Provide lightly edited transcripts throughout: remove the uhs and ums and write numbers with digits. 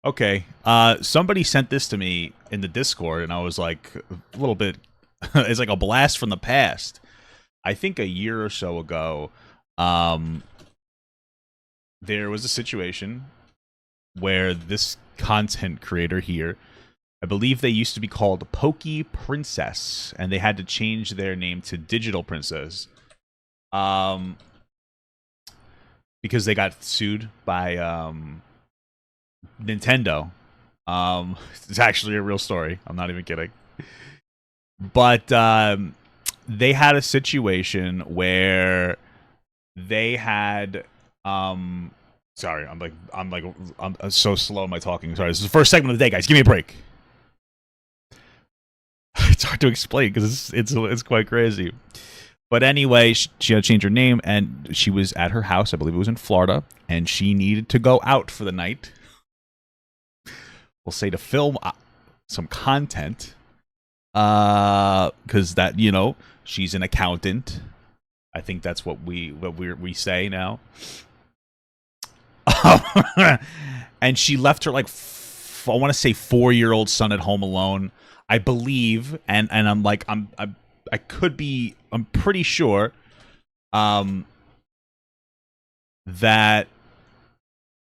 Okay. Somebody sent this to me in the Discord, and I was like, a little bit. It's like a blast from the past. I think a year or so ago, um, there was a situation where this content creator here, I believe they used to be called Digitalprincxss, and they had to change their name to Digitalprincxss, because they got sued by Nintendo. It's actually a real story. I'm not even kidding. But they had a situation where they had sorry, I'm so slow in my talking. Sorry, this is the first segment of the day, guys. Give me a break. It's hard to explain because it's quite crazy. But anyway, she had to change her name, and she was at her house. I believe it was in Florida, and she needed to go out for the night. We'll say to film some content, because that, you know, she's an accountant. I think that's what we say now. And she left her, like, I want to say 4-year-old son at home alone, I believe, and I'm like, I could be, I'm pretty sure that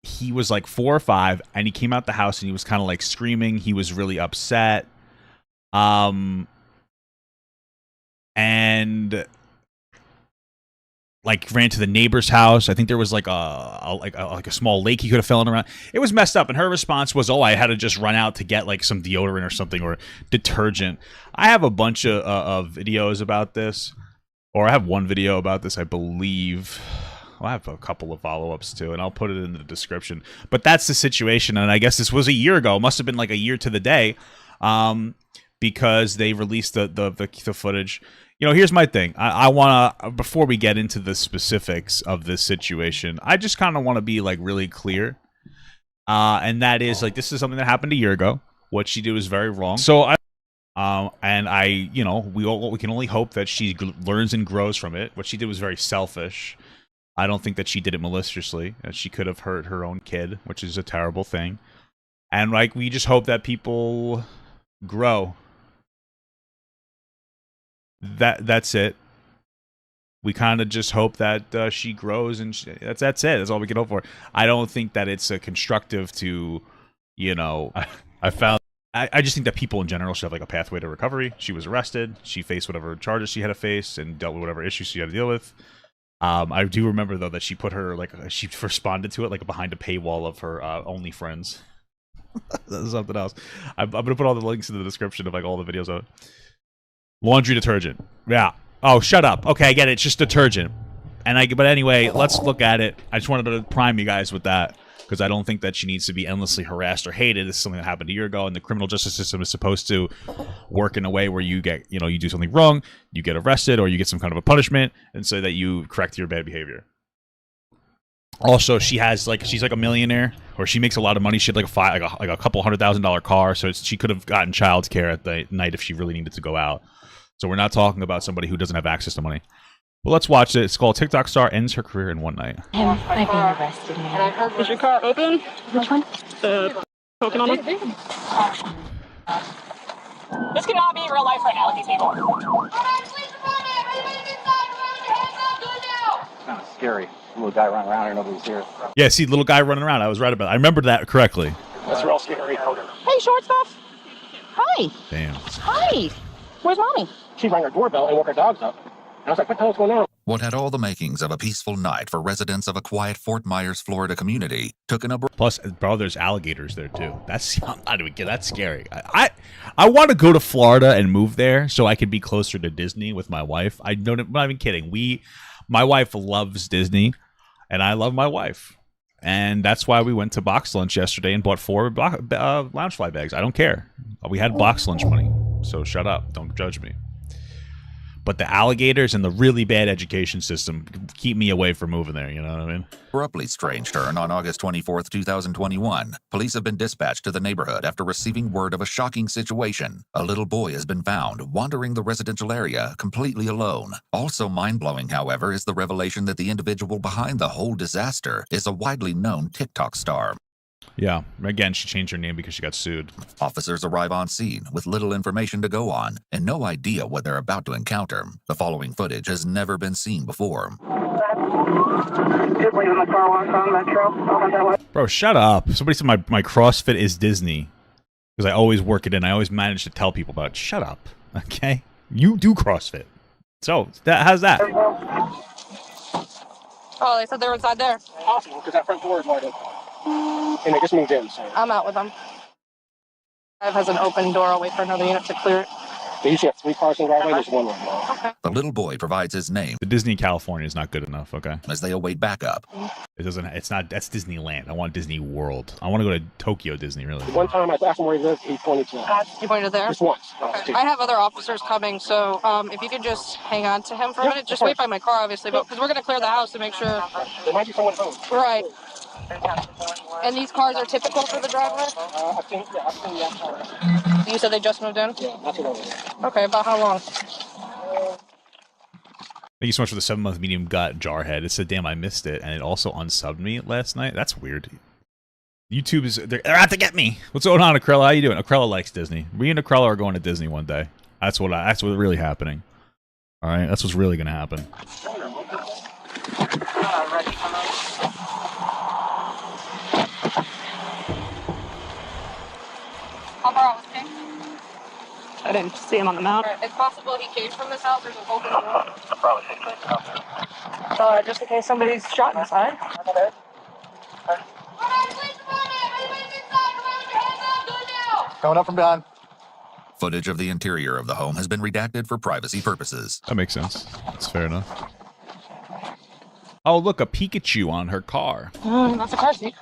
he was like 4 or 5, and he came out the house and he was kind of like screaming. He was really upset. And like ran to the neighbor's house. I think there was like a small lake he could have fallen around. It was messed up, and her response was, "Oh, I had to just run out to get like some deodorant or something, or detergent." I have a bunch of videos about this, or I have one video about this, I believe. Well, I have a couple of follow-ups too, and I'll put it in the description. But that's the situation, and I guess this was a year ago. It must have been like a year to the day, because they released the footage. You know, here's my thing. I want to, before we get into the specifics of this situation, I just kind of want to be, like, really clear. And that is, like, this is something that happened a year ago. What she did was very wrong. So, you know, we can only hope that she learns and grows from it. What she did was very selfish. I don't think that she did it maliciously. She could have hurt her own kid, which is a terrible thing. And, like, we just hope that people grow. That's it. We kind of just hope that she grows, and that's it. That's all we can hope for. I don't think that it's a constructive to, you know. I just think that people in general should have like a pathway to recovery. She was arrested. She faced whatever charges she had to face and dealt with whatever issues she had to deal with. I do remember though that she put her she responded to it like behind a paywall of her OnlyFriends. That's something else. I'm gonna put all the links in the description of like all the videos of it. Laundry detergent. Yeah. Oh, shut up. Okay, I get it. It's just detergent. But anyway, let's look at it. I just wanted to prime you guys with that, because I don't think that she needs to be endlessly harassed or hated. This is something that happened a year ago, and the criminal justice system is supposed to work in a way where you get, you know, you do something wrong, you get arrested, or you get some kind of a punishment, and so that you correct your bad behavior. Also, she's like a millionaire, or she makes a lot of money. She had like a couple $100,000 car, so she could have gotten childcare at the night if she really needed to go out. So we're not talking about somebody who doesn't have access to money. Well, let's watch it. It's called TikTok Star Ends Her Career in One Night. Him being arrested, man. Is your car open? Which one? The Pokemon one? This cannot be real life right now with these people. Kind of scary. Little guy running around here, nobody's here. Yeah, see, little guy running around. I was right about it. I remembered that correctly. That's real scary. Hey, short stuff. Hi. Damn. Hi. Where's mommy? She rang her doorbell and woke her dogs up. And I was like, what the hell's going on? What had all the makings of a peaceful night for residents of a quiet Fort Myers, Florida community took an abrupt... Plus, bro, there's alligators there too. That's that's scary. I want to go to Florida and move there so I could be closer to Disney with my wife. I'm not even kidding. My wife loves Disney, and I love my wife, and that's why we went to box lunch yesterday and bought 4 Loungefly bags. I don't care. We had box lunch money, so shut up. Don't judge me. But the alligators and the really bad education system keep me away from moving there, you know what I mean? Abruptly strange turn on August 24th, 2021. Police have been dispatched to the neighborhood after receiving word of a shocking situation. A little boy has been found wandering the residential area completely alone. Also mind-blowing, however, is the revelation that the individual behind the whole disaster is a widely known TikTok star. Yeah. Again, she changed her name because she got sued. Officers arrive on scene with little information to go on and no idea what they're about to encounter. The following footage has never been seen before. Bro, shut up. Somebody said my CrossFit is Disney. Because I always work it in. I always manage to tell people about it. Shut up. Okay? You do CrossFit. So, how's that? Oh, they said they were inside there. Possible, because that front door is wide open. And it just moved in, so. I'm out with them. It has an open door. I'll wait for another unit to clear it. They usually have 3 cars in the driveway, there's 1 right now. Okay. The little boy provides his name The Disney California is not good enough, okay? as they await backup. It's not, that's Disneyland. I want Disney World. I want to go to Tokyo Disney, really. One time I asked him where he lived, he pointed to You pointed there? just once. Okay. I have other officers coming, so if you could just hang on to him for a minute. Just wait by my car, obviously, but because we're going to clear the house to make sure. There might be someone home. Right. And these cars are typical for the driveway? I've seen that car. You said they just moved in? Yeah, not too long. Okay, about how long? Thank you so much for the 7-month medium gut jarhead. It said, damn, I missed it. And it also unsubbed me last night. That's weird. YouTube is, they're out to get me. What's going on, Akrella? How you doing? Akrella likes Disney. Me and Akrella are going to Disney one day. That's what's really happening. All right, that's what's really going to happen. How far out was King? I didn't see him on the map. Right. It's possible he came from this house. There's an open door. Probably take place out there. Just in case somebody's shot inside. Coming up from behind. Footage of the interior of the home has been redacted for privacy purposes. That makes sense. That's fair enough. Oh, look, a Pikachu on her car. That's a car seat.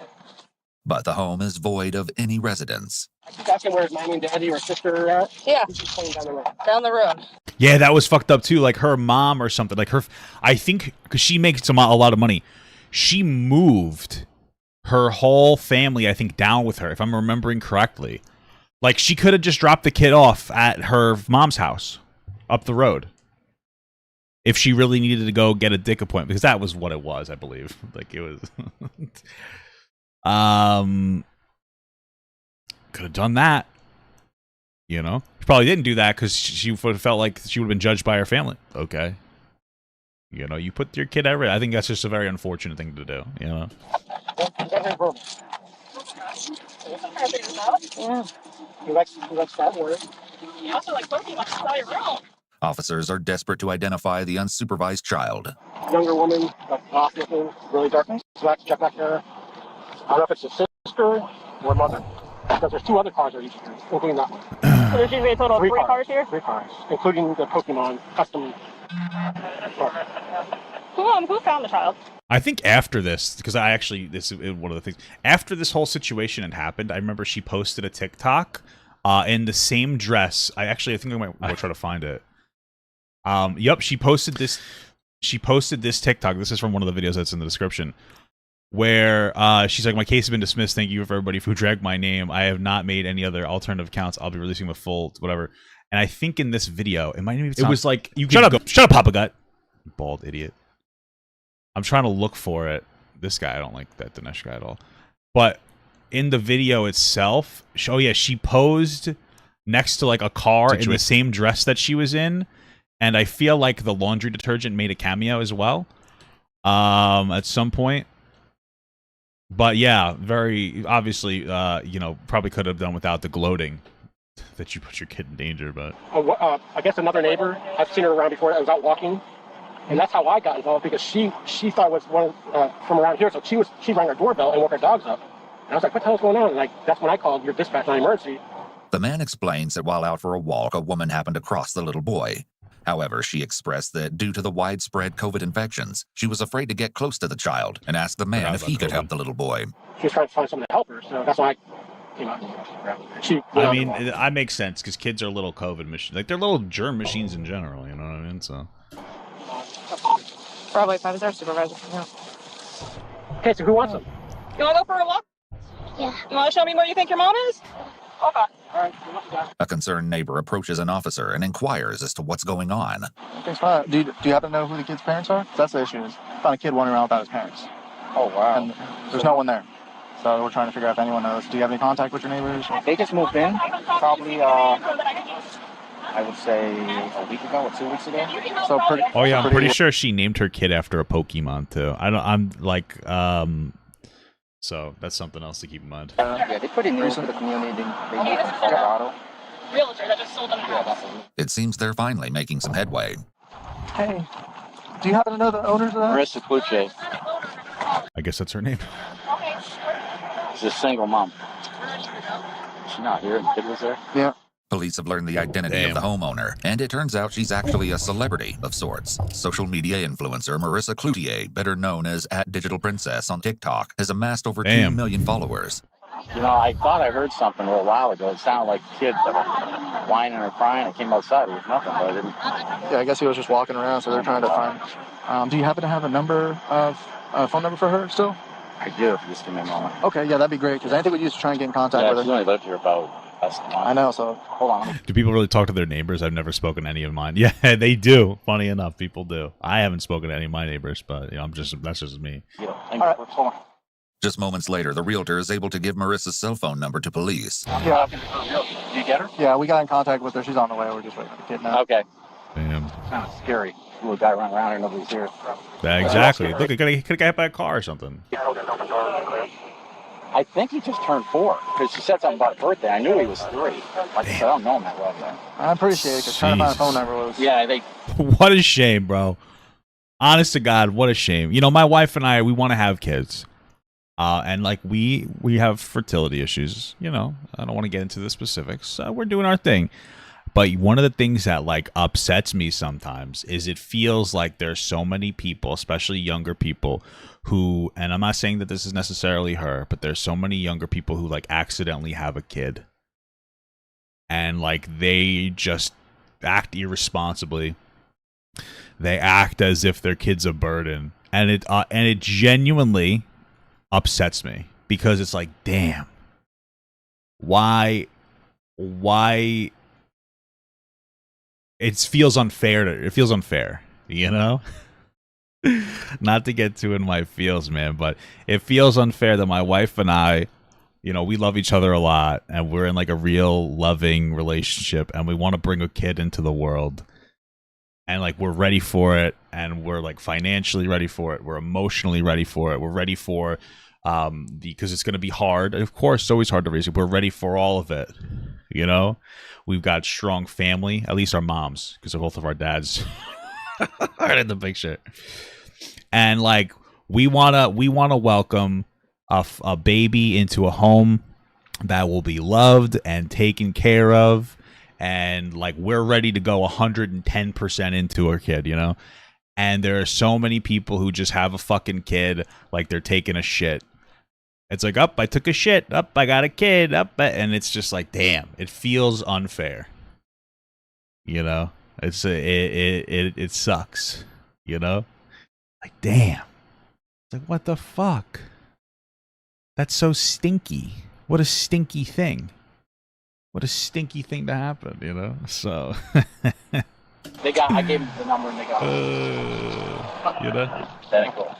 But the home is void of any residents. I keep asking where his mommy and daddy or sister are at. Yeah, He's just playing down the road. down the road. Yeah, that was fucked up too. Like her mom or something. Like her, I think, because she makes a lot of money. She moved her whole family, I think, down with her, if I'm remembering correctly. Like she could have just dropped the kid off at her mom's house up the road if she really needed to go get a dick appointment, because that was what it was, I believe. Like it was. Could have done that. You know, she probably didn't do that because she would have felt like she would have been judged by her family. Okay. You know, you put your kid at risk. I think that's just a very unfortunate thing to do, you know? Yeah. He likes Star Wars. You also like Pokemon. That's your room. Officers are desperate to identify the unsupervised child. Younger woman, like off looking, really dark. So I have to check back there. I don't know if it's a sister or mother. Because there's 2 other cars at each street, including that one. So there's usually a total of 3 cars here? 3 cars, including the Pokemon custom car. Who found the child? I think after this, because I actually, this is one of the things, after this whole situation had happened, I remember she posted a TikTok in the same dress. I think I might try to find it. Yep, she posted this TikTok. This is from one of the videos that's in the description, where she's like, my case has been dismissed. Thank you for everybody who dragged my name. I have not made any other alternative accounts. I'll be releasing the full whatever. And I think in this video, it might even be, it was like, you shut up, Papa Gut, you bald idiot. I'm trying to look for it. This guy, I don't like that Dinesh guy at all. But in the video itself, oh yeah, she posed next to like a car in the same dress that she was in. And I feel like the laundry detergent made a cameo as well at some point. But yeah, very obviously, you know, probably could have done without the gloating that you put your kid in danger. But I guess another neighbor, I've seen her around before. I was out walking, and that's how I got involved, because she thought it was one from around here. So she rang her doorbell and woke her dogs up. And I was like, what the hell's going on? And like, that's when I called your dispatch on emergency. The man explains that while out for a walk, a woman happened to cross the little boy. However, she expressed that due to the widespread COVID infections, she was afraid to get close to the child and asked the man if he could help the little boy. She was trying to find someone to help her, so that's why I came out. I mean, that makes sense, because kids are little COVID machines. Like, they're little germ machines in general, you know what I mean? So. Probably if I was their supervisor. Yeah. Okay, so who wants them? You want to go for a walk? Yeah. You want to show me where you think your mom is? Okay. All right. A concerned neighbor approaches an officer and inquires as to what's going on. Thanks for that. Do you happen to know who the kid's parents are? That's the issue. I found a kid wandering around without his parents. Oh, wow. And there's no one there. So we're trying to figure out if anyone knows. Do you have any contact with your neighbors? They just moved in, probably, I would say a week ago or 2 weeks ago. So pretty. Oh yeah, so I'm pretty sure she named her kid after a Pokemon too. I'm like, so that's something else to keep in mind. Yeah, they're pretty new to the community. They moved from Colorado. Realtor that just sold them. It seems they're finally making some headway. Hey, do you happen to know the owners of that? Marissa Cluche. I guess that's her name. She's a single mom. She's not here. The kid was there. Yeah. Police have learned the identity of the homeowner, and it turns out she's actually a celebrity of sorts. Social media influencer Marissa Cloutier, better known as @Digitalprincxss on TikTok, has amassed over 2 million followers. You know, I thought I heard something a little while ago. It sounded like kids that were whining or crying. I came outside. There was nothing, but I didn't. Yeah, I guess he was just walking around, so they're trying to find. Do you happen to have a phone number for her still? I do. If you just give me a moment. Okay, yeah, that'd be great, because anything we use to try and get in contact Yeah, with she's her. only lived here about less than a month. I know, so hold on. Do people really talk to their neighbors? I've never spoken to any of mine. Yeah, they do. Funny enough, people do. I haven't spoken to any of my neighbors, but you know, that's just me. All right, hold on. Just moments later, the realtor is able to give Marissa's cell phone number to police. Yeah. Did you get her? Yeah, we got in contact with her. She's on the way. We're just waiting for the kid now. Okay. Damn. Kind of scary. Little guy running around here, nobody's here. Yeah, exactly. Look, I could have got hit by a car or something. I think he just turned 4 because she said something about his birthday. I knew he was 3. Like I said, I don't know him that well yet. I appreciate it, because trying to find a phone number was... Yeah, they. What a shame, bro. Honest to God, what a shame. You know, my wife and I, we want to have kids. And like we have fertility issues, you know. I don't want to get into the specifics. We're doing our thing. But one of the things that like upsets me sometimes is it feels like there's so many people, especially younger people, who, and I'm not saying that this is necessarily her, but there's so many younger people who like accidentally have a kid. And like they just act irresponsibly. They act as if their kid's a burden. And it genuinely upsets me, because it's like, damn, why it feels unfair, you know. Not to get too in my feels, man, but it feels unfair that my wife and I, you know, we love each other a lot, and we're in like a real loving relationship, and we want to bring a kid into the world, and like we're ready for it, and we're like financially ready for it, we're emotionally ready for it, we're ready for because it's going to be hard. Of course, it's always hard to raise it. We're ready for all of it, you know. We've got strong family, at least our moms, because both of our dads are in the picture. And like we wanna welcome a baby into a home that will be loved and taken care of, and like we're ready to go 110% into our kid, you know. And there are so many people who just have a fucking kid like they're taking a shit. It's like, I took a shit, I got a kid, and it's just like, damn, it feels unfair. You know, it sucks. You know, like, damn, it's like, what the fuck? That's so stinky. What a stinky thing. What a stinky thing to happen. You know, so. I gave him the number and they got you know. Very cool.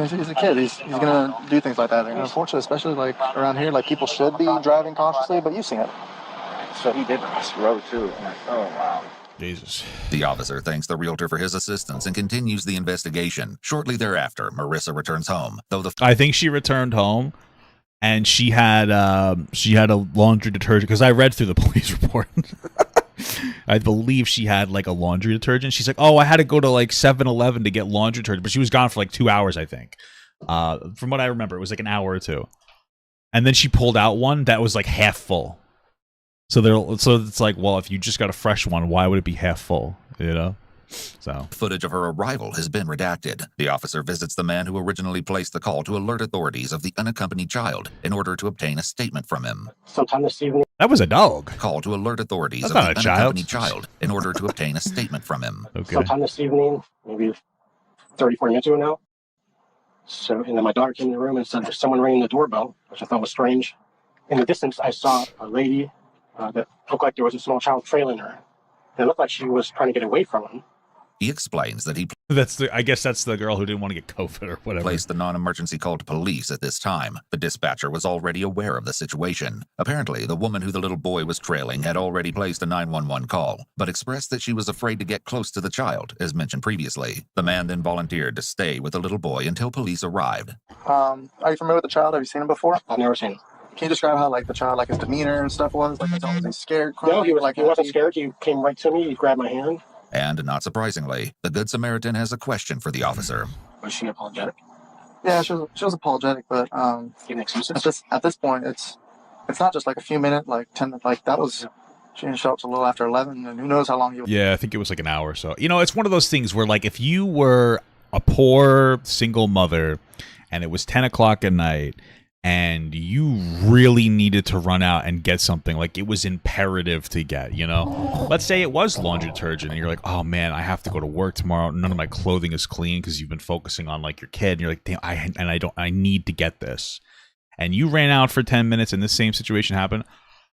He's a kid. He's gonna do things like that. And unfortunately, especially like around here, like people should be driving cautiously, but you've seen it. So he did this road too. I'm like, oh wow. Jesus. The officer thanks the realtor for his assistance and continues the investigation. Shortly thereafter, Marissa returns home, though I think she returned home, and she had a laundry detergent, because I read through the police report. I believe she had like a laundry detergent. She's like, oh, I had to go to like 7-Eleven to get laundry detergent, but she was gone for like 2 hours, I think. From what I remember, it was like an hour or two. And then she pulled out one that was like half full. So it's like, well, if you just got a fresh one, why would it be half full? You know? So footage of her arrival has been redacted. The officer visits the man who originally placed the call to alert authorities of the unaccompanied child in order to obtain a statement from him. Sometime this evening. That was a dog. Call to alert authorities That's of not the a child. unaccompanied child in order to obtain a statement from him. Okay. Sometime this evening, maybe 30, 40 minutes ago now. So, and then my daughter came in the room and said there's someone ringing the doorbell, which I thought was strange. In the distance, I saw a lady that looked like there was a small child trailing her. And it looked like she was trying to get away from him. He explains that he I guess that's the girl who didn't want to get COVID or whatever. Placed the non-emergency call to police at this time. The dispatcher was already aware of the situation. Apparently, the woman who the little boy was trailing had already placed a 911 call, but expressed that she was afraid to get close to the child, as mentioned previously. The man then volunteered to stay with the little boy until police arrived. Are you familiar with the child? Have you seen him before? I've never seen him. Can you describe how like the child, like his demeanor and stuff was? Like was he scared? No, he was like he wasn't scared. He came right to me. He grabbed my hand. And not surprisingly, the Good Samaritan has a question for the officer. Was she apologetic? Yeah, she was apologetic, but Giving excuses? at this point, it's not just like a few minutes, like 10, like that was. She didn't show up till a little after 11, and who knows how long he was. Yeah, I think it was like an hour or so. You know, it's one of those things where, like, if you were a poor single mother and it was 10 o'clock at night and you really needed to run out and get something, like it was imperative to get, you know? Let's say it was laundry detergent and you're like, oh man, I have to go to work tomorrow. None of my clothing is clean because you've been focusing on like your kid. And you're like, damn, I need to get this. And you ran out for 10 minutes and this same situation happened.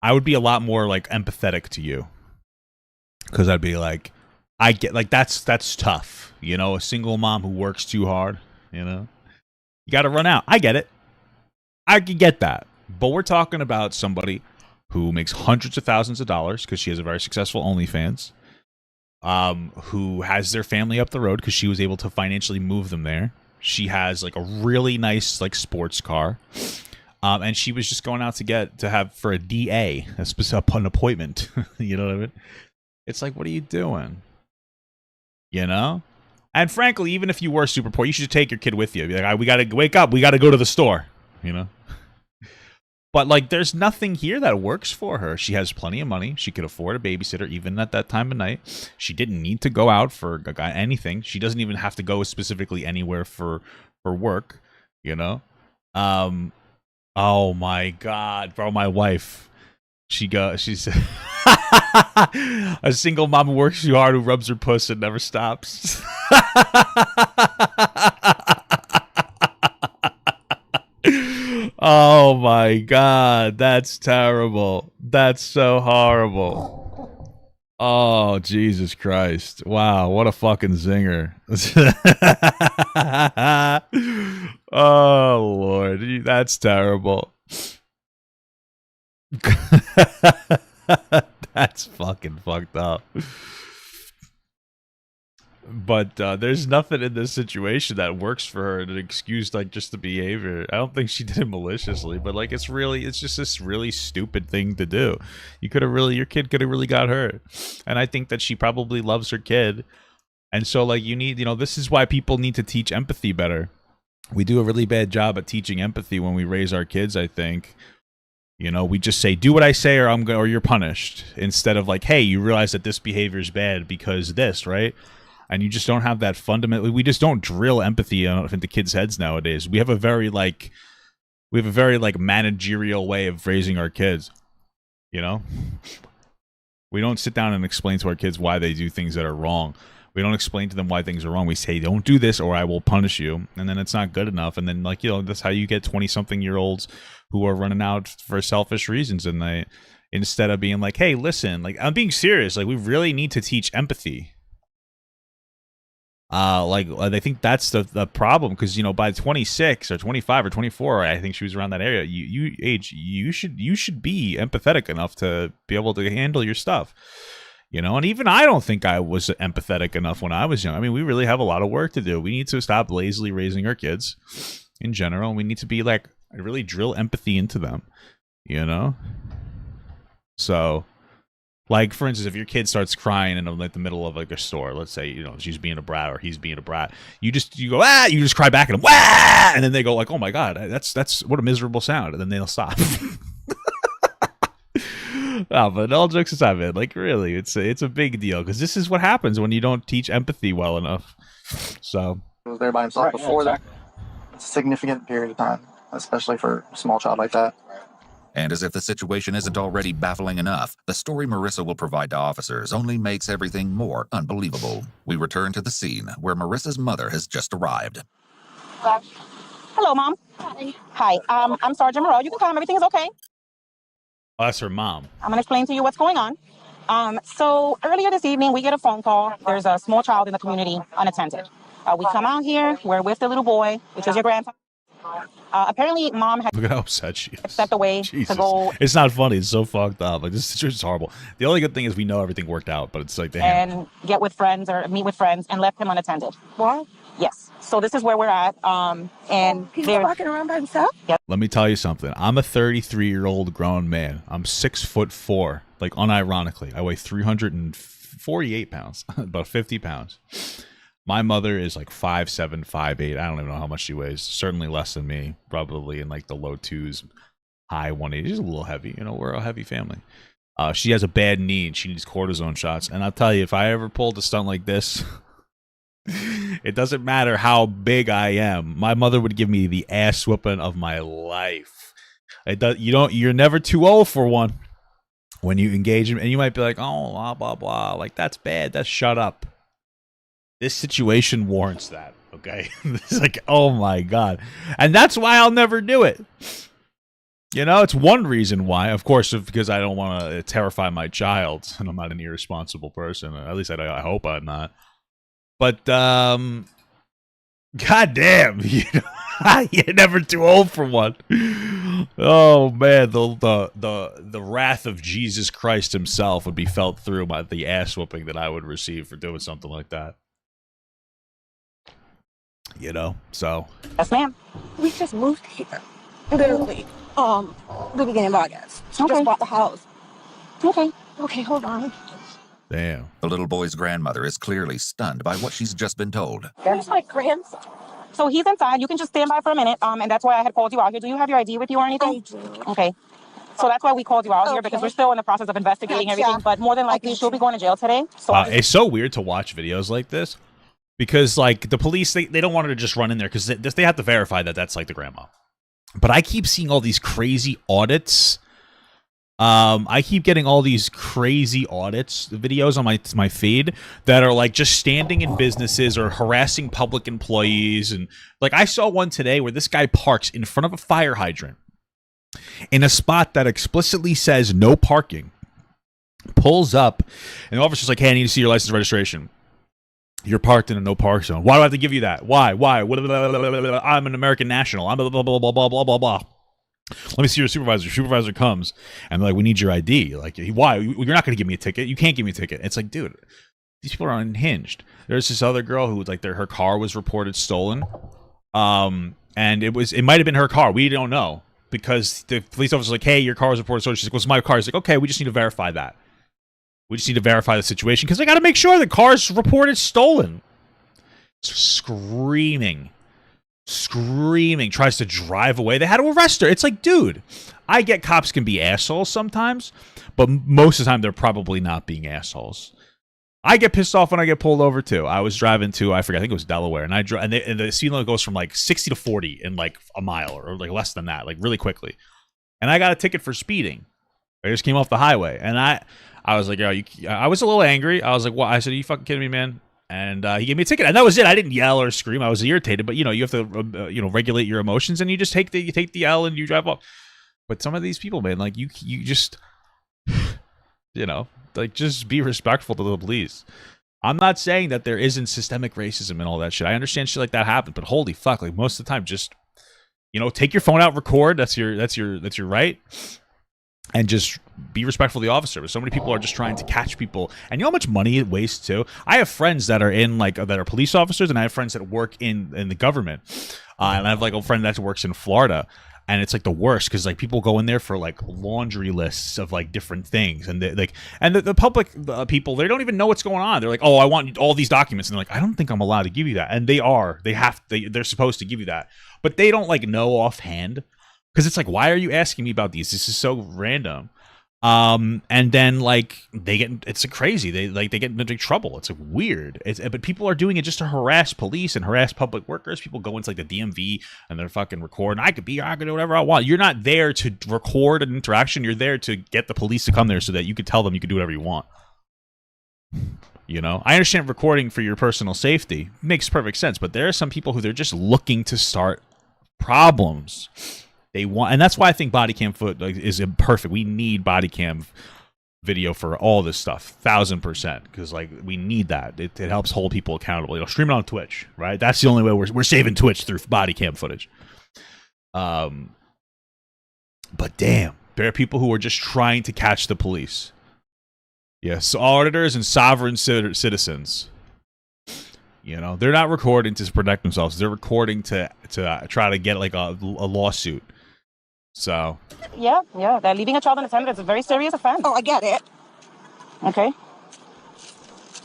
I would be a lot more like empathetic to you. Because I'd be like, I get, like, that's tough. You know, a single mom who works too hard, you know? You got to run out. I get it. I can get that. But we're talking about somebody who makes hundreds of thousands of dollars because she has a very successful OnlyFans, who has their family up the road because she was able to financially move them there. She has like a really nice like sports car. And she was just going out to have for a DA, an appointment. You know what I mean? It's like, what are you doing? You know? And frankly, even if you were super poor, you should take your kid with you. Be like, we got to wake up. We got to go to the store. You know? But, like, there's nothing here that works for her. She has plenty of money. She could afford a babysitter even at that time of night. She didn't need to go out for anything. She doesn't even have to go specifically anywhere for work. You know? Oh, my God. Bro, my wife. She's a single mom who works too hard, who rubs her puss and never stops. Oh my God, that's terrible. That's so horrible. Oh, Jesus Christ. Wow, what a fucking zinger. Oh, Lord, that's terrible. That's fucking fucked up. But there's nothing in this situation that works for her to excuse like just the behavior. I don't think she did it maliciously, but like it's just this really stupid thing to do. Your kid could have really got hurt. And I think that she probably loves her kid. And so like this is why people need to teach empathy better. We do a really bad job at teaching empathy when we raise our kids, I think. You know, we just say, do what I say or you're punished. Instead of like, hey, you realize that this behavior is bad because this, right? And you just don't have that fundamental. We just don't drill empathy into kids' heads nowadays. We have a very managerial way of raising our kids. You know? We don't sit down and explain to our kids why they do things that are wrong. We don't explain to them why things are wrong. We say, don't do this or I will punish you. And then it's not good enough. And then, like, that's how you get 20-something-year-olds who are running out for selfish reasons. And they, instead of being like, hey, listen, like, I'm being serious. Like, we really need to teach empathy. I think that's the problem. Because, by 26 or 25 or 24, I think she was around that area. You should be empathetic enough to be able to handle your stuff. And even I don't think I was empathetic enough when I was young. I mean, we really have a lot of work to do. We need to stop lazily raising our kids in general. And we need to be like, really drill empathy into them, So, like, for instance, if your kid starts crying in like the middle of like a store, let's say, she's being a brat or he's being a brat, you go, ah, you just cry back at him, wah! And then they go like, oh my God, that's what a miserable sound. And then they'll stop. Oh, but all jokes aside, man, like really, it's a big deal because this is what happens when you don't teach empathy well enough. So he was there by himself before that. It's a significant period of time, especially for a small child like that. And as if the situation isn't already baffling enough, the story Marissa will provide to officers only makes everything more unbelievable. We return to the scene where Marissa's mother has just arrived. Hello, Mom. Hi. I'm Sergeant Moreau. You can tell him everything is okay. Oh, that's her mom. I'm going to explain to you what's going on. So earlier this evening, we get a phone call. There's a small child in the community unattended. We come out here. We're with the little boy, which is your grandson. Apparently, mom had Look at how upset she is. stepped away Jesus. to go. It's not funny. It's so fucked up. Like, this situation's horrible. The only good thing is we know everything worked out, but it's like they and get with friends or meet with friends and left him unattended. What? Yes. So this is where we're at. And He's they're walking around by himself? Yep. Let me tell you something. I'm a 33-year-old grown man. I'm 6'4", like unironically. I weigh 348 pounds, about 50 pounds. My mother is like 5'7", 5'8". I don't even know how much she weighs. Certainly less than me. Probably in like the low 2s, high 180s. She's a little heavy. You know, we're a heavy family. She has a bad knee and she needs cortisone shots. And I'll tell you, if I ever pulled a stunt like this, it doesn't matter how big I am. My mother would give me the ass whooping of my life. It does. You're never too old for one. When you engage in, and you might be like, oh, blah blah blah, like that's bad. That's shut up. This situation warrants that. Okay, it's like, oh my god, and that's why I'll never do it. You know, it's one reason why, of course, because I don't want to terrify my child, and I'm not an irresponsible person. At least I hope I'm not. But goddamn, you're never too old for one. Oh man, the wrath of Jesus Christ himself would be felt through by the ass whooping that I would receive for doing something like that. You know, so. Yes, ma'am. We just moved here. Literally. The beginning of August. She just bought the house. Okay. Okay, hold on. Damn. The little boy's grandmother is clearly stunned by what she's just been told. There's my grandson. So he's inside. You can just stand by for a minute. And that's why I had called you out here. Do you have your ID with you or anything? I do. Okay. So that's why we called you out here, because we're still in the process of investigating everything. But more than likely, she'll be going to jail today. So It's so weird to watch videos like this because, like, the police, they don't want her to just run in there because they have to verify that that's, like, the grandma. But I keep seeing all these crazy audits. I keep getting all these crazy audits videos on my feed that are like just standing in businesses or harassing public employees. And like I saw one today where this guy parks in front of a fire hydrant in a spot that explicitly says no parking, pulls up, and the officer's like, hey, I need to see your license and registration. You're parked in a no park zone. Why do I have to give you that? Why? I'm an American national. I'm blah, blah, blah, blah, blah, blah, blah, blah. Let me see your supervisor. Your supervisor comes and they're like, we need your ID. Like, why? You're not going to give me a ticket. You can't give me a ticket. It's like, dude, these people are unhinged. There's this other girl who like her car was reported stolen. And it might have been her car. We don't know because the police officer's like, hey, your car was reported stolen. She's like, well, it's my car. He's like, okay, we just need to verify that. We just need to verify the situation because they got to make sure the car's reported stolen. Screaming, tries to drive away. They had to arrest her. It's like, dude, I get cops can be assholes sometimes, but most of the time they're probably not being assholes. I get pissed off when I get pulled over too. I was driving to, I think it was Delaware, and and the speed limit goes from like 60 to 40 in like a mile or like less than that, like really quickly. And I got a ticket for speeding. I just came off the highway, and I was like, yo, I was a little angry. I was like, what? I said, are you fucking kidding me, man? And he gave me a ticket, and that was it. I didn't yell or scream. I was irritated, but you know, you have to, regulate your emotions, and you just take the L and you drive off. But some of these people, man, like you just, like just be respectful to the police. I'm not saying that there isn't systemic racism and all that shit. I understand shit like that happens, but holy fuck, like most of the time, just take your phone out, record. That's your right. And just be respectful of the officer. But so many people are just trying to catch people, and you know how much money it wastes too. I have friends that are that are police officers, and I have friends that work in the government. And I have like a friend that works in Florida, and it's like the worst because like people go in there for like laundry lists of like different things, and the public people, they don't even know what's going on. They're like, oh, I want all these documents, and they're like, I don't think I'm allowed to give you that, and they're supposed to give you that, but they don't like know offhand. Because it's like, why are you asking me about these? This is so random. And then like it's crazy. They get into big trouble. It's like weird. But people are doing it just to harass police and harass public workers. People go into like the DMV and they're fucking recording. I could do whatever I want. You're not there to record an interaction. You're there to get the police to come there so that you could tell them you could do whatever you want. I understand recording for your personal safety makes perfect sense. But there are some people who they're just looking to start problems. They want, and that's why I think body cam is imperfect. We need body cam video for all this stuff, 1000%, because like we need that. It helps hold people accountable. You know, stream it on Twitch, right? That's the only way we're saving Twitch, through body cam footage. But damn, there are people who are just trying to catch the police. Yes, auditors and sovereign citizens. You know, they're not recording to protect themselves. They're recording to try to get like a lawsuit. So. Yeah, they're leaving a child unattended. It's a very serious offense. Oh, I get it. Okay.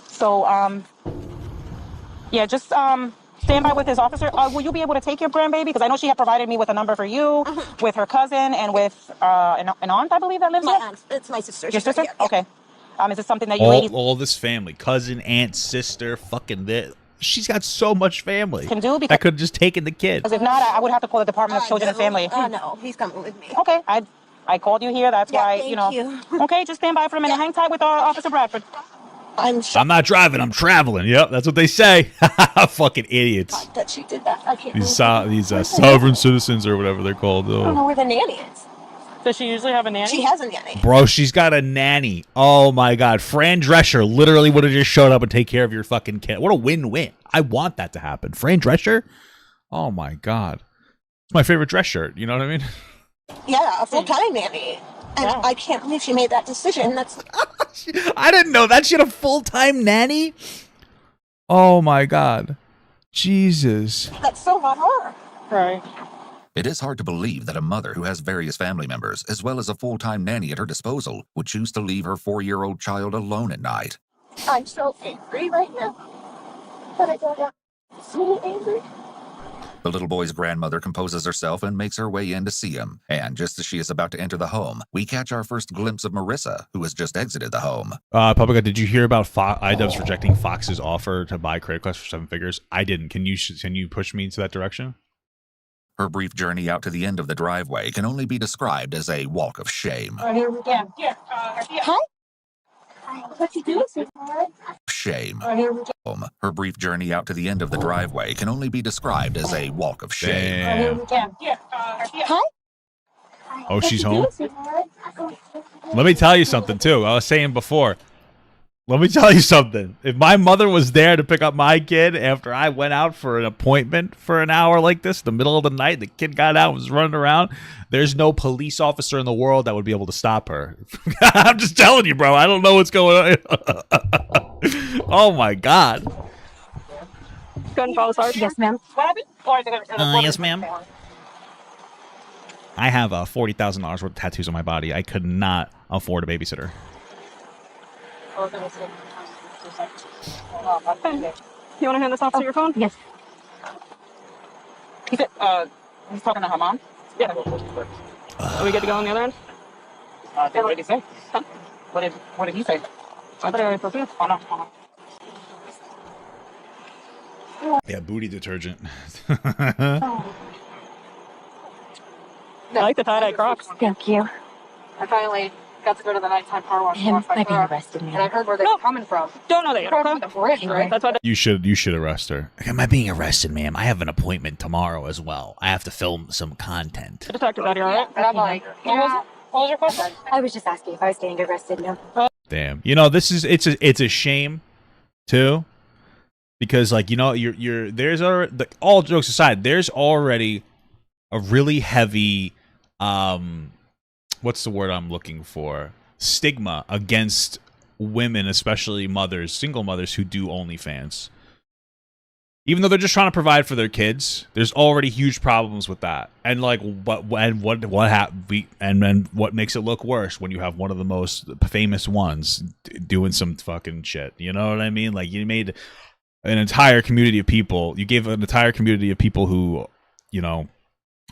So, yeah, just stand by with his officer. Will you be able to take your grandbaby? Because I know she had provided me with a number for you, with her cousin, and with an aunt, I believe, that lives My here. aunt. It's my sister. Your She's sister? right here. Okay. Is this something that you ladies All this family, cousin, aunt, sister, fucking this. She's got so much family. can do? I Because could have just taken the kid. if not, I would have to call the Department of Children and Family. No, he's coming with me. Okay, I called you here. That's Yeah, why, thank you know. you. Okay, just stand by for a minute. Hang tight with Officer Bradford. I'm shocked I'm not driving. I'm traveling. Yep, that's what they say. Fucking idiots. that she did that. I can't These believe sovereign citizens or whatever they're called. I don't Oh. know where the nanny is. Does she usually have a nanny? She has a nanny. Bro, she's got a nanny. Oh my god. Fran Drescher literally would have just showed up and take care of your fucking kid. What a win-win. I want that to happen. Fran Drescher? Oh my god. It's my favorite dress shirt. You know what I mean? Yeah, a full-time nanny. And Yeah. I can't believe she made that decision. That's I didn't know that. She had a full-time nanny? Oh my god. Jesus. so not her. Right. It is hard to believe that a mother who has various family members, as well as a full-time nanny at her disposal, would choose to leave her 4-year-old child alone at night. I'm so angry right now. But I don't want to be angry. The little boy's grandmother composes herself and makes her way in to see him. And just as she is about to enter the home, we catch our first glimpse of Marissa, who has just exited the home. Publica, did you hear about iDubbbz rejecting Fox's offer to buy Creative Quest for 7 figures? I didn't. Can you push me into that direction? Her brief journey out to the end of the driveway can only be described as a walk of shame. Hi. What you doing, sweetheart? Shame. Her brief journey out to the end of the driveway can only be described as a walk of shame. Damn. Hi. Oh, she's home? Let me tell you something, too. I was saying before. Let me tell you something. If my mother was there to pick up my kid after I went out for an appointment for an hour like this, the middle of the night, the kid got out and was running around, there's no police officer in the world that would be able to stop her. I'm just telling you, bro. I don't know what's going on. Oh, my God. Gun follow sergeant. Yes, ma'am. Yes, ma'am. I have $40,000 worth of tattoos on my body. I could not afford a babysitter. You want to hand this off to your phone? Yes. He's talking to her mom? Yeah. Are we good to go on the other end? What did he say? Huh? What did he say? I thought I already prepared. Oh, no. Yeah, booty detergent. I like the tie-dye Crocs. Thank you. I finally got to go to the nighttime car wash. Him might be arrested, And I ma'am. heard where they're coming from. Don't know that yet. They're from the bridge, right? That's what. You should arrest her. Am I being arrested, ma'am? I have an appointment tomorrow as well. I have to film some content. The detective's out here, all right? And I'm like, what was your question? I was just asking if I was getting arrested, ma'am. Damn. You know, it's a shame too, because like, you know, there's all jokes aside, there's already a really heavy what's the word I'm looking for? Stigma against women, especially mothers, single mothers who do OnlyFans. Even though they're just trying to provide for their kids, there's already huge problems with that. And like, what makes it look worse when you have one of the most famous ones doing some fucking shit? You know what I mean? Like, you made an entire community of people. You gave an entire community of people who, you know,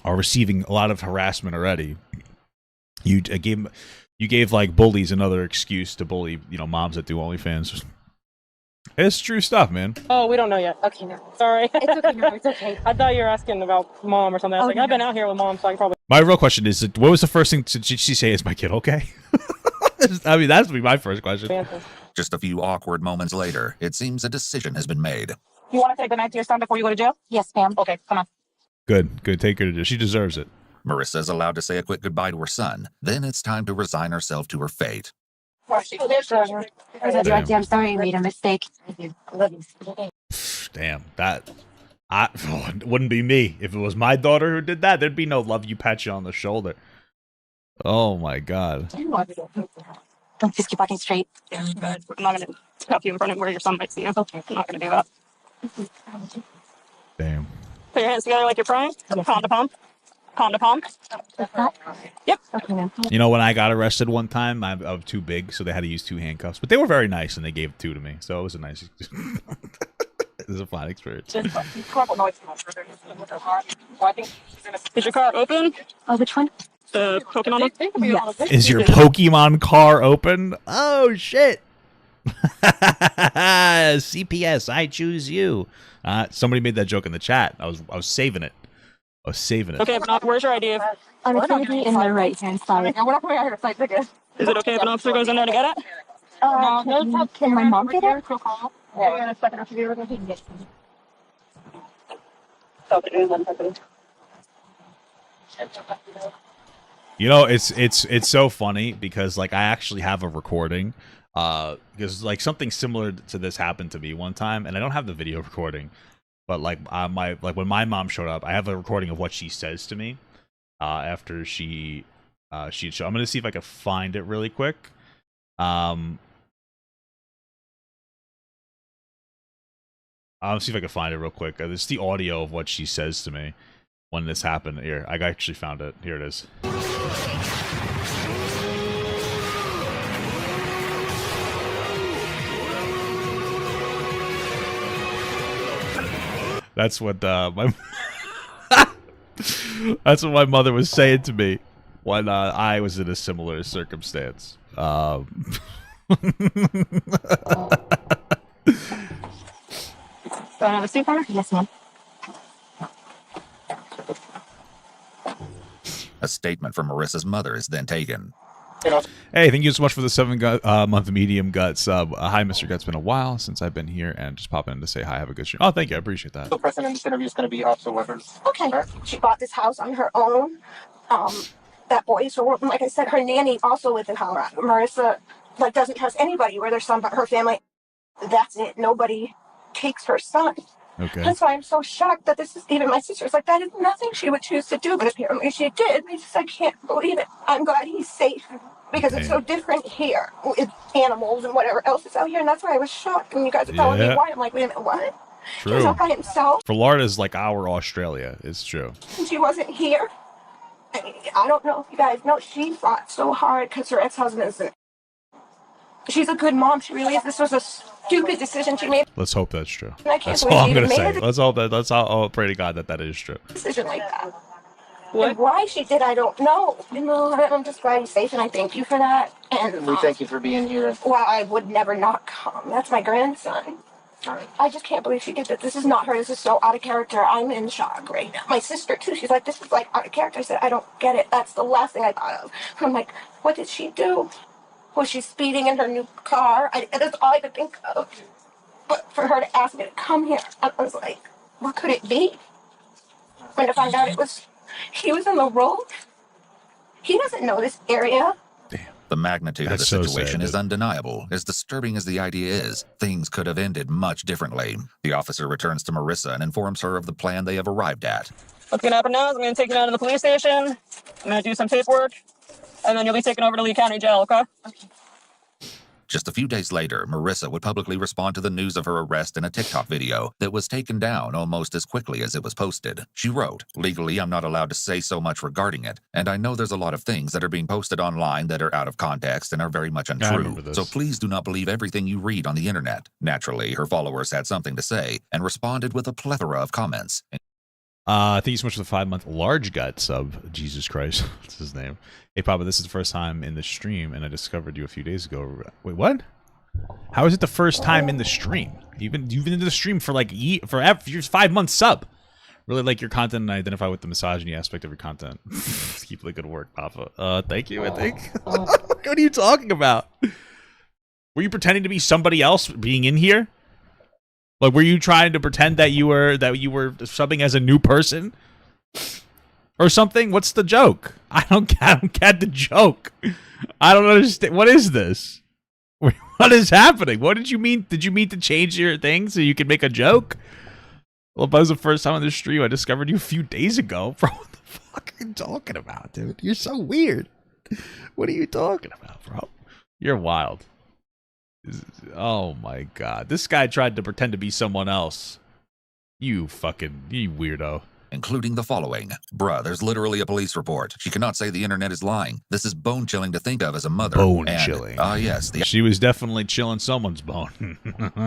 are receiving a lot of harassment already. You gave like bullies another excuse to bully, you know, moms that do OnlyFans. It's true stuff, man. Oh, we don't know yet. Okay, no. Sorry. It's okay, no, it's okay. I thought you were asking about mom or something. I was Oh, like, no. I've been out here with mom, so I can probably. My real question is, what was the first thing did she say? Is my kid okay? I mean, that's be my first question. Answer. Just a few awkward moments later, it seems a decision has been made. You want to say goodnight to your son before you go to jail? Yes, ma'am. Okay, come on. Good. Take her to jail. She deserves it. Marissa is allowed to say a quick goodbye to her son. Then it's time to resign herself to her fate. Director, I'm sorry I made a mistake. Damn, that it wouldn't be me. If it was my daughter who did that, there'd be no love you pat you on the shoulder. Oh my god. Don't just keep walking straight. Yeah, but I'm not gonna stop you in front of where your son might see you. Okay. I'm not gonna do that. Damn. Put your hands together like you're praying. Palm to palm. Palm to palm. Yep. Okay, ma'am. You know, when I got arrested one time, I was too big, so they had to use 2 handcuffs. But they were very nice, and they gave 2 to me, so it was a nice. It was a fun experience. Is your car open? Oh, which one? The Pokemon one? Yes. Is your Pokemon car open? Oh shit! CPS, I choose you. Somebody made that joke in the chat. I was saving it. I was saving it. Okay, if not, where's your ID? I'm currently in the right hand side. Is it okay if an officer goes in there to get it? Can my mom get it? You know, it's so funny because like I actually have a recording. Because like something similar to this happened to me one time, and I don't have the video recording, but like when my mom showed up, I have a recording of what she says to me after she I'm gonna see if I can find it really quick. I'll see if I can find it real quick. This is the audio of what she says to me when this happened. Here, I actually found it. Here it is. That's what my that's what my mother was saying to me when I was in a similar circumstance. Yes, ma'am. A statement from Marissa's mother is then taken. Hey, thank you so much for the 7-month medium gut sub. Hi, Mr. Gut. It's been a while since I've been here, and just popping in to say hi. Have a good stream. Oh, thank you. I appreciate that. The person in this interview is going to be Officer Weathers. Okay. She bought this house on her own. That boy is her, like I said, her nanny also lives in Colorado. Marissa, like, doesn't trust anybody where their son, but her family, that's it. Nobody takes her son. Okay. That's why I'm so shocked that this is, even my sister's like, that is nothing she would choose to do, but apparently she did. I can't believe it. I'm glad he's safe because it's so different here with animals and whatever else is out here, and that's why I was shocked when you guys are telling me why. I'm like, wait a minute, what? True. He was out by himself. Florida's like our Australia. It's true. And she wasn't here. I don't know if you guys know, she fought so hard because her ex-husband isn't. She's a good mom. She really is. This was a stupid decision she made. Let's hope that's true. And I can't That's all I'm believe she gonna made say. a Let's hope that. I'll pray to God that that is true. decision like that. And why she did, I don't know. You know, I'm just glad he's safe, and I thank you for that. And We thank you for being here. well, I would never not come. That's my grandson. I just can't believe she did that. This is not her. This is so out of character. I'm in shock right now. My sister, too, she's like, this is like out of character. I said, I don't get it. That's the last thing I thought of. I'm like, what did she do? Was she speeding in her new car? That's all I could think of. But for her to ask me to come here, I was like, what could it be? When to find out he was on the road. He doesn't know this area. The magnitude That's of so the situation sad, is dude. undeniable. As disturbing as the idea is, things could have ended much differently. The officer returns to Marissa and informs her of the plan they have arrived at. What's gonna happen now is I'm gonna take you down to the police station. I'm gonna do some paperwork, and then you'll be taken over to Lee County Jail, okay? Just a few days later, Marissa would publicly respond to the news of her arrest in a TikTok video that was taken down almost as quickly as it was posted. She wrote, "Legally, I'm not allowed to say so much regarding it, and I know there's a lot of things that are being posted online that are out of context and are very much I untrue. remember this. So please do not believe everything you read on the internet." Naturally, her followers had something to say and responded with a plethora of comments. Thank you so much for the 5-month large gut sub. Jesus Christ, what's his name? Hey, Papa, this is the first time in the stream, and I discovered you a few days ago. Wait, what? How is it the first time in the stream? You've been in the stream for like forever. You're 5-month sub. Really like your content, and I identify with the misogyny aspect of your content. Keep the good work, Papa. Thank you. I think. What are you talking about? Were you pretending to be somebody else being in here? Like, were you trying to pretend that you were subbing as a new person or something? What's the joke? I don't get the joke. I don't understand. What is this? What is happening? What did you mean? Did you mean to change your thing so you could make a joke? Well, if that was the first time on the stream, I discovered you a few days ago. Bro, what the fuck are you talking about, dude? You're so weird. What are you talking about, bro? You're wild. Oh my god. This guy tried to pretend to be someone else. You weirdo. Including the following. Bruh, there's literally a police report. She cannot say the internet is lying. This is bone-chilling to think of as a mother. Bone-chilling. Ah, yes. She was definitely chilling someone's bone.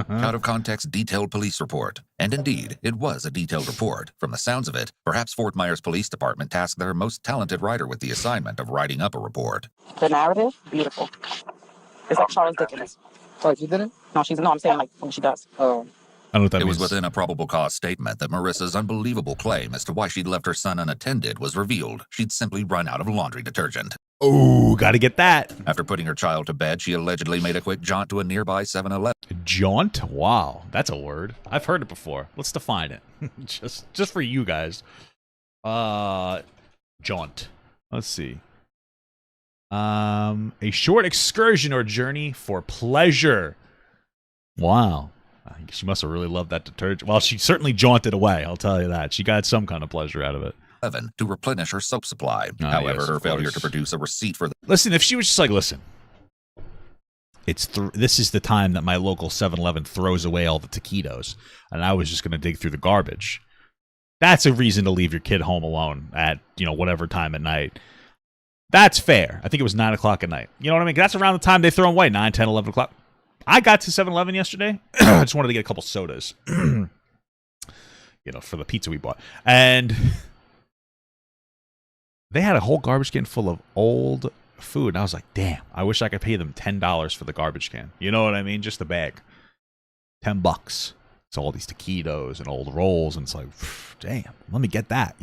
Out-of-context detailed police report. And indeed, it was a detailed report. From the sounds of it, perhaps Fort Myers Police Department tasked their most talented writer with the assignment of writing up a report. The narrative, beautiful. It's like Charles Dickens. Oh, you didn't? No, I'm saying like when she does. Oh. I don't know what that It means. was within a probable cause statement that Marissa's unbelievable claim as to why she'd left her son unattended was revealed. She'd simply run out of laundry detergent. Oh, gotta get that. After putting her child to bed, she allegedly made a quick jaunt to a nearby 7-Eleven. Jaunt? Wow, that's a word. I've heard it before. Let's define it. just for you guys. Jaunt. Let's see. A short excursion or journey for pleasure. Wow. I think she must have really loved that detergent. Well, she certainly jaunted away, I'll tell you that. She got some kind of pleasure out of it. To replenish her soap supply. Ah, However, yes, her of failure course. to produce a receipt for the Listen, if she was just like, listen, this is the time that my local 7-Eleven throws away all the taquitos, and I was just going to dig through the garbage. That's a reason to leave your kid home alone at, whatever time at night. That's fair. I think it was 9 o'clock at night. You know what I mean? That's around the time they throw them away, 9, 10, 11 o'clock. I got to 7-Eleven yesterday. I just wanted to get a couple sodas, for the pizza we bought. And they had a whole garbage can full of old food. And I was like, damn, I wish I could pay them $10 for the garbage can. You know what I mean? Just the bag. $10. So all these taquitos and old rolls. And it's like, damn, let me get that,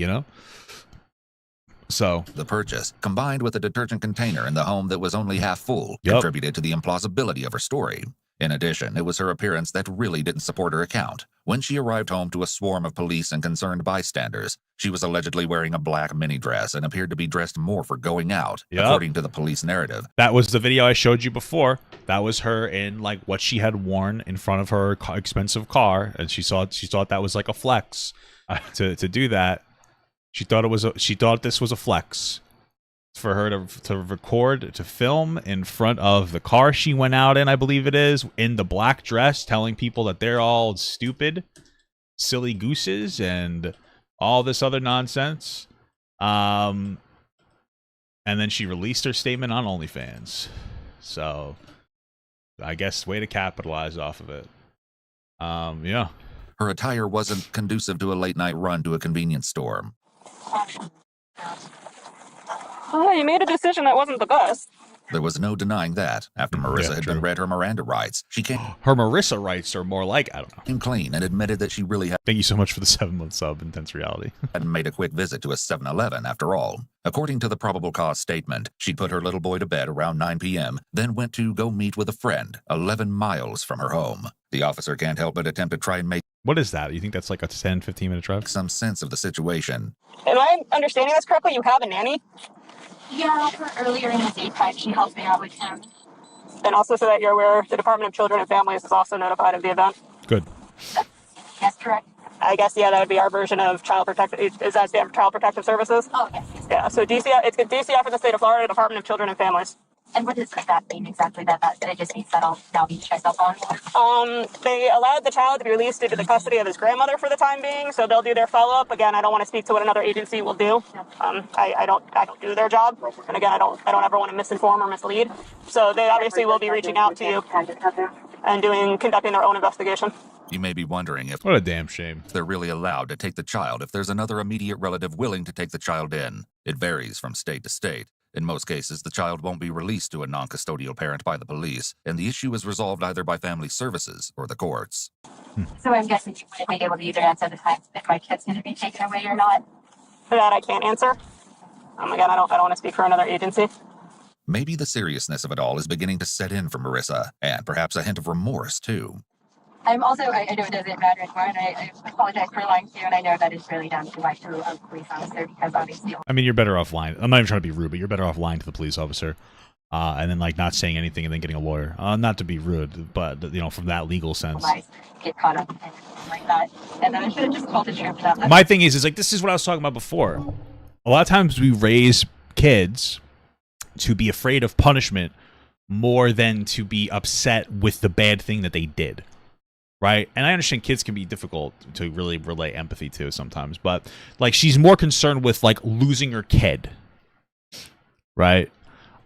So the purchase, combined with a detergent container in the home that was only half full, Yep. contributed to the implausibility of her story. In addition, it was her appearance that really didn't support her account. When she arrived home to a swarm of police and concerned bystanders, she was allegedly wearing a black mini dress and appeared to be dressed more for going out, Yep. according to the police narrative. that was the video I showed you before. That was her in like what she had worn in front of her expensive car. And she thought that was like a flex to do that. She thought this was a flex for her to record, to film in front of the car she went out in, I believe it is, in the black dress, telling people that they're all stupid, silly gooses, and all this other nonsense. And then she released her statement on OnlyFans. So, I guess way to capitalize off of it. Yeah. Her attire wasn't conducive to a late-night run to a convenience store. Oh, you made a decision that wasn't the best. There was no denying that. After Marissa had been true. read her Miranda rights, she came Her Marissa rights are more like, I don't know. clean and admitted that she really Thank you so much for the 7-month sub, Intense Reality. hadn't made a quick visit to a 7-Eleven after all. According to the probable cause statement, she put her little boy to bed around 9 p.m., then went to go meet with a friend 11 miles from her home. The officer can't help but attempt to try and make What is that? You think that's like a 10, 15-minute drive? some sense of the situation. Am I understanding this correctly? You have a nanny? Yeah, earlier in the daytime, she helped me out with him. And also so that you're aware, the Department of Children and Families is also notified of the event. Good. Yes, correct. I guess, yeah, that would be our version of Child Protective. Is that stand for Child Protective Services? Oh, yes. Yeah, so DCF, it's DCF for the state of Florida, Department of Children and Families. And what does that mean exactly? That it just means that I'll now be myself on? They allowed the child to be released into the custody of his grandmother for the time being, so they'll do their follow-up. Again, I don't want to speak to what another agency will do. I don't do their job, and again, I don't ever want to misinform or mislead. So they obviously will be reaching out to you and conducting their own investigation. You may be wondering if What a damn shame. they're really allowed to take the child if there's another immediate relative willing to take the child in. It varies from state to state. In most cases, the child won't be released to a non-custodial parent by the police, and the issue is resolved either by family services or the courts. So I'm guessing you wouldn't be able to either answer the time if my kid's going to be taken away or not. That I can't answer. Again, I don't want to speak for another agency. Maybe the seriousness of it all is beginning to set in for Marissa, and perhaps a hint of remorse, too. I'm also, I know it doesn't matter anymore, and I apologize for lying to you, and I know that it's really down to a police officer, because obviously... I mean, you're better off lying. I'm not even trying to be rude, but you're better off lying to the police officer. and then like not saying anything and then getting a lawyer. Not to be rude, but you know, from that legal sense. Get caught up in like that, and then I should have just called the sheriff for that. My thing is like this is what I was talking about before. A lot of times we raise kids to be afraid of punishment more than to be upset with the bad thing that they did. Right? And I understand kids can be difficult to really relay empathy to sometimes, but like she's more concerned with like losing her kid. Right?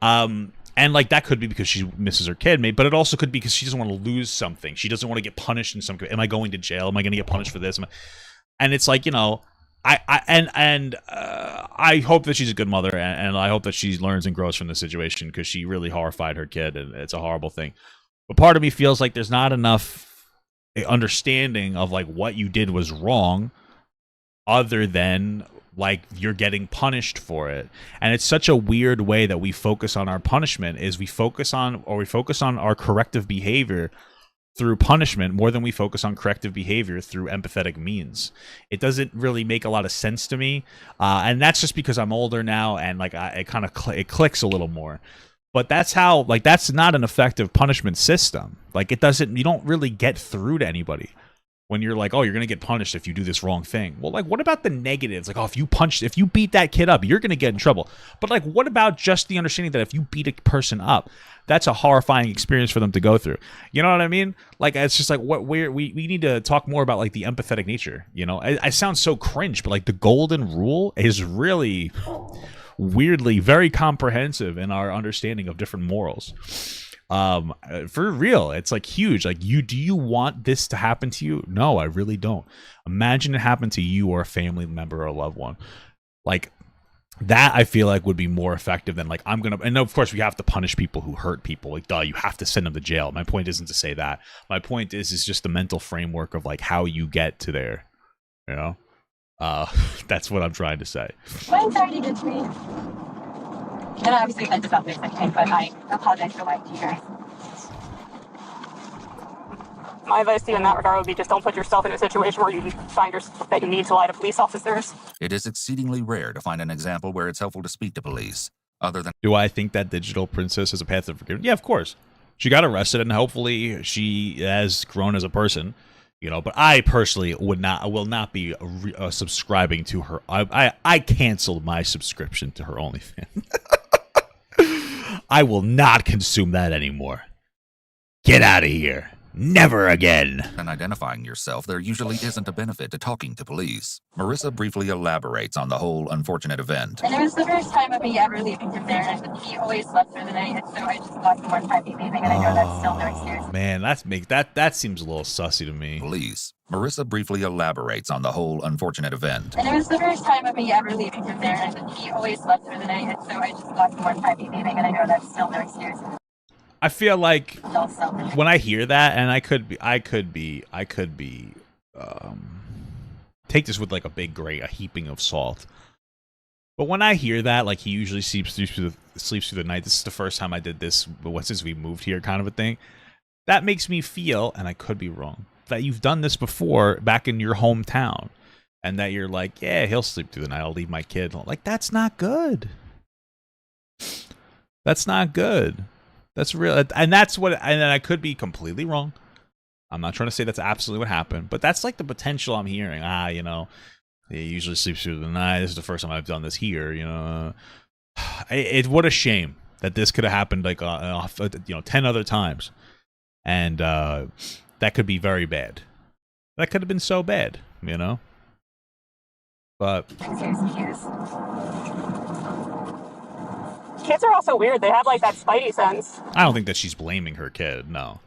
And like that could be because she misses her kid, maybe, but it also could be because she doesn't want to lose something. She doesn't want to get punished in some. Am I going to jail? Am I going to get punished for this? And it's like, you know, I hope that she's a good mother, and I hope that she learns and grows from this situation because she really horrified her kid, and it's a horrible thing. But part of me feels like there's not enough understanding of like what you did was wrong, other than like you're getting punished for it. And it's such a weird way that we focus on our punishment is we focus on our corrective behavior through punishment more than we focus on corrective behavior through empathetic means. It doesn't really make a lot of sense to me, and that's just because I'm older now and like it kind of it clicks a little more. But that's how, like, that's not an effective punishment system. Like, it doesn't, you don't really get through to anybody when you're like, oh, you're going to get punished if you do this wrong thing. Well, like, what about the negatives? Like, oh, if you beat that kid up, you're going to get in trouble. But, like, what about just the understanding that if you beat a person up, that's a horrifying experience for them to go through? You know what I mean? Like, it's just like, we need to talk more about, like, the empathetic nature, you know? I sound so cringe, but, like, the golden rule is really weirdly very comprehensive in our understanding of different morals. For real, it's like huge. Like, do you want this to happen to you? No, I really don't. Imagine it happened to you or a family member or a loved one. Like, that I feel like would be more effective than like, and of course we have to punish people who hurt people. Like, duh, you have to send them to jail. My point isn't to say that. My point is just the mental framework of like how you get to there, you know? That's what I'm trying to say. Mine's already good to me. And obviously I just make something, but I apologize for lying to you guys. My advice to you in that regard would be just don't put yourself in a situation where you find that you need to lie to police officers. It is exceedingly rare to find an example where it's helpful to speak to police, other than... Do I think that Digitalprincxss has a path of forgiveness? Yeah, of course. She got arrested, and hopefully she has grown as a person. You know, but I personally will not be subscribing to her. I canceled my subscription to her OnlyFans. I will not consume that anymore. Get out of here. Never again. And identifying yourself, there usually isn't a benefit to talking to police. Marissa briefly elaborates on the whole unfortunate event. And it was the first time of me ever leaving him there, and he always slept through the night, and so I just thought more time be leaving, and I know that's still no excuse. Man, that seems a little sussy to me. Police. Marissa briefly elaborates on the whole unfortunate event. And it was the first time of me ever leaving him there, and he always slept through the night, and so I just thought more time be leaving, and I know that's still no excuse. I feel like when I hear that, and I could be take this with like a heaping of salt. But when I hear that, like he usually sleeps through the night. This is the first time I did this, but since we moved here, kind of a thing. That makes me feel, and I could be wrong, that you've done this before back in your hometown, and that you're like, yeah, he'll sleep through the night. I'll leave my kid. Like, that's not good. That's not good. That's real, and that's what. And I could be completely wrong. I'm not trying to say that's absolutely what happened, but that's like the potential I'm hearing. You know, he usually sleeps through the night. This is the first time I've done this here. You know, what a shame that this could have happened like 10 other times, and that could be very bad. That could have been so bad, you know. But kids are also weird. They have like that spidey sense. I don't think that she's blaming her kid. No.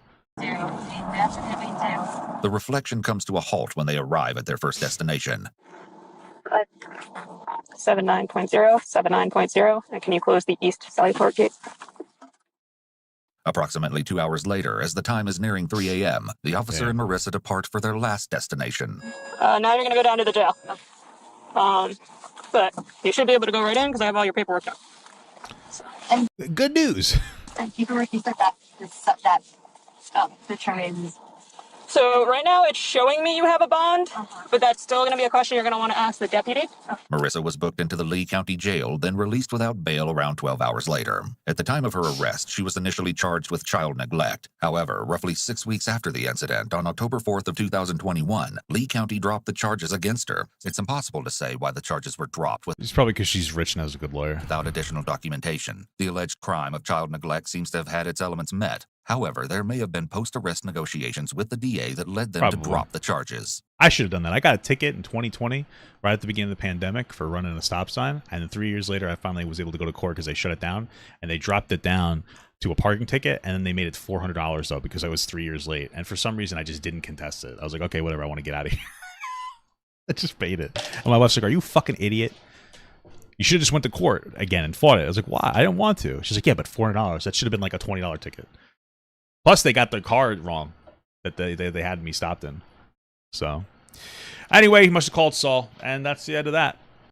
The reflection comes to a halt when they arrive at their first destination. 79.0, and can you close the east Sallyport gate? Approximately 2 hours later, as the time is nearing 3 a.m., the officer and Marissa depart for their last destination. Now you're going to go down to the jail. But you should be able to go right in because I have all your paperwork done. Good news. And paperwork, you said that determines So right now it's showing me you have a bond, but that's still going to be a question you're going to want to ask the deputy. Marissa was booked into the Lee County Jail, then released without bail around 12 hours later. At the time of her arrest, she was initially charged with child neglect. However, roughly 6 weeks after the incident, on October 4th of 2021, Lee County dropped the charges against her. It's impossible to say why the charges were dropped It's probably because she's rich and has a good lawyer. without additional documentation. The alleged crime of child neglect seems to have had its elements met. However, there may have been post-arrest negotiations with the DA that led them to drop the charges. I should have done that. I got a ticket in 2020, right at the beginning of the pandemic, for running a stop sign. And then 3 years later, I finally was able to go to court because they shut it down. And they dropped it down to a parking ticket. And then they made it $400, though, because I was 3 years late. And for some reason, I just didn't contest it. I was like, okay, whatever. I want to get out of here. I just paid it. And my wife's like, are you a fucking idiot? You should have just went to court again and fought it. I was like, why? I didn't want to. She's like, yeah, but $400. That should have been like a $20 ticket. Plus, they got their card wrong that they had me stopped in. So, anyway, he must have called Saul, and that's the end of that.